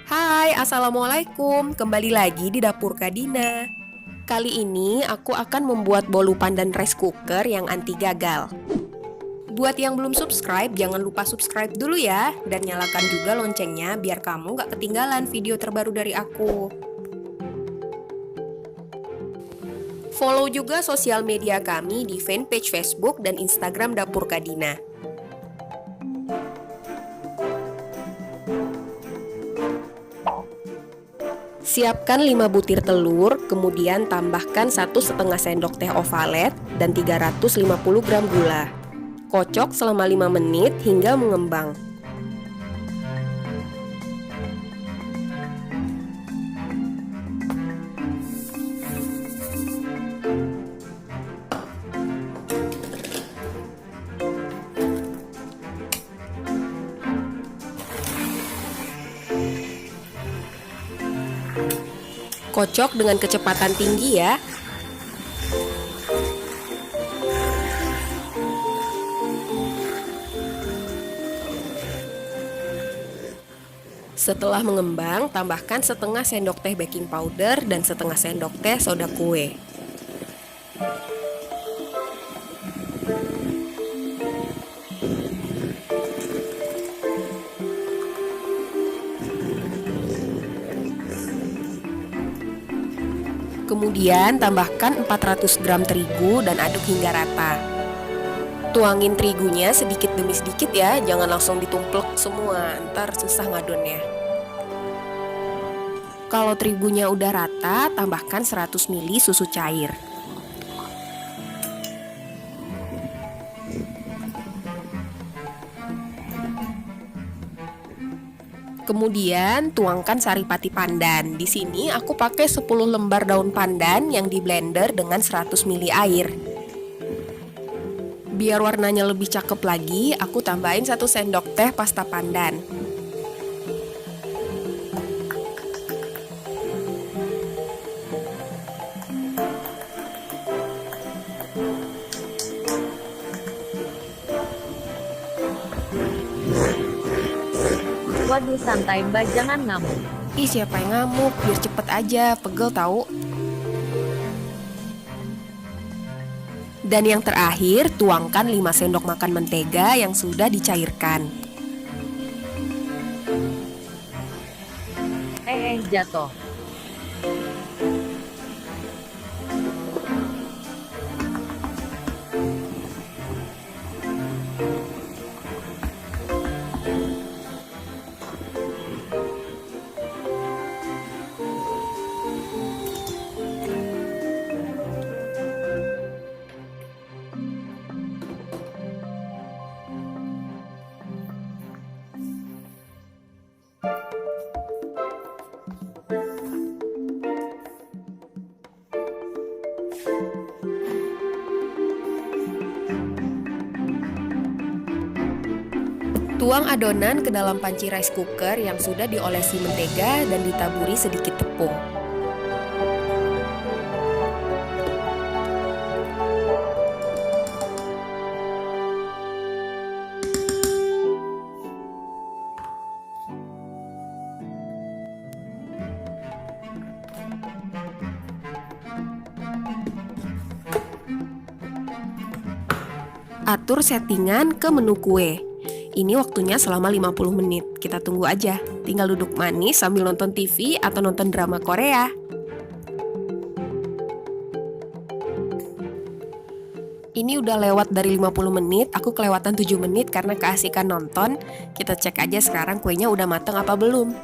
Hai, Assalamualaikum. Kembali lagi di Dapur Kadina. Kali ini aku akan membuat bolu pandan rice cooker yang anti gagal. Buat yang belum subscribe, jangan lupa subscribe dulu ya. Dan nyalakan juga loncengnya biar kamu gak ketinggalan video terbaru dari aku. Follow juga sosial media kami di fanpage Facebook dan Instagram Dapur Kadina. Siapkan 5 butir telur, kemudian tambahkan 1,5 sendok teh ovalet dan 350 gram gula. Kocok selama 5 menit hingga mengembang. Kocok dengan kecepatan tinggi ya. Setelah mengembang, tambahkan setengah sendok teh baking powder dan setengah sendok teh soda kue. Kemudian tambahkan 400 gram terigu dan aduk hingga rata. Tuangin terigunya sedikit demi sedikit ya, jangan langsung ditumplek semua, ntar susah ngadonnya. Kalau terigunya udah rata, tambahkan 100 ml susu cair. Kemudian tuangkan saripati pandan. Di sini aku pakai 10 lembar daun pandan yang di blender dengan 100 ml air. Biar warnanya lebih cakep lagi, aku tambahin 1 sendok teh pasta pandan. Waduh santai mbak, jangan ngamuk. Ih, siapa yang ngamuk? Biar cepet aja, pegel tahu. Dan yang terakhir, tuangkan 5 sendok makan mentega yang sudah dicairkan. Jatuh. Tuang adonan ke dalam panci rice cooker yang sudah diolesi mentega dan ditaburi sedikit tepung. Atur settingan ke menu kue. Ini waktunya selama 50 menit. Kita tunggu aja. Tinggal duduk manis sambil nonton TV atau nonton drama Korea. Ini udah lewat dari 50 menit, aku kelewatan 7 menit karena keasikan nonton. Kita cek aja sekarang kuenya udah mateng apa belum.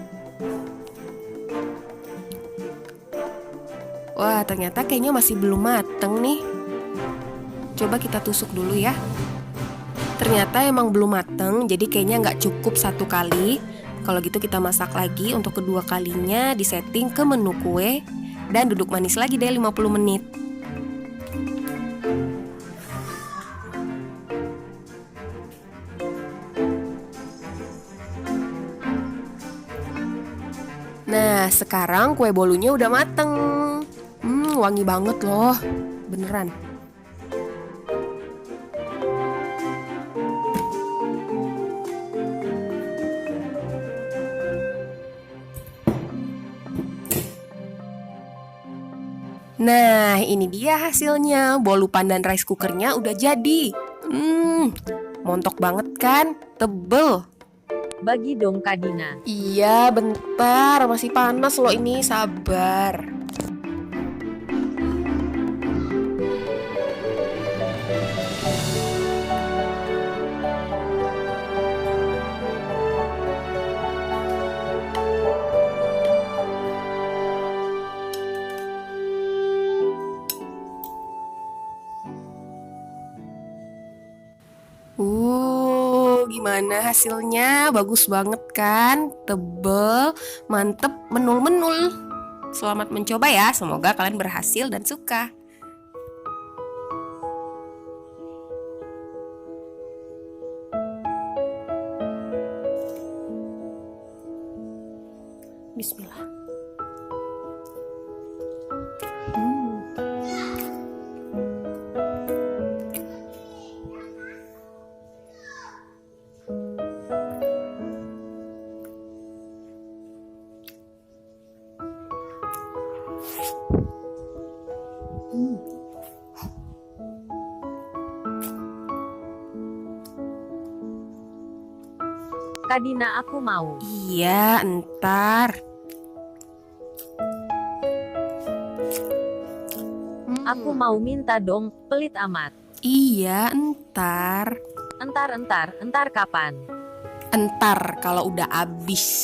Wah, ternyata kayaknya masih belum mateng nih. Coba kita tusuk dulu ya. Ternyata emang belum mateng, jadi kayaknya nggak cukup 1 kali. Kalau gitu kita masak lagi untuk kedua kalinya, disetting ke menu kue, dan duduk manis lagi deh 50 menit. Nah, sekarang kue bolunya udah mateng. Wangi banget loh, beneran. Nah, ini dia hasilnya. Bolu pandan rice cookernya udah jadi. Montok banget kan? Tebel. Bagi dong Kak Dina. Iya, bentar. Masih panas loh ini. Sabar. Gimana hasilnya? Bagus banget kan? Tebel, mantep, menul-menul. Selamat mencoba ya, semoga kalian berhasil dan suka. Bismillah. Kak Dina, aku mau. Iya, entar. Aku mau minta dong, pelit amat. Iya, entar. Entar kapan? Entar kalau udah habis.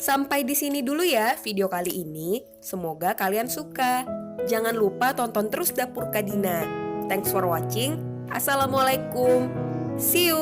Sampai di sini dulu ya video kali ini. Semoga kalian suka. Jangan lupa tonton terus Dapur Kak Dina. Thanks for watching. Assalamualaikum. See you.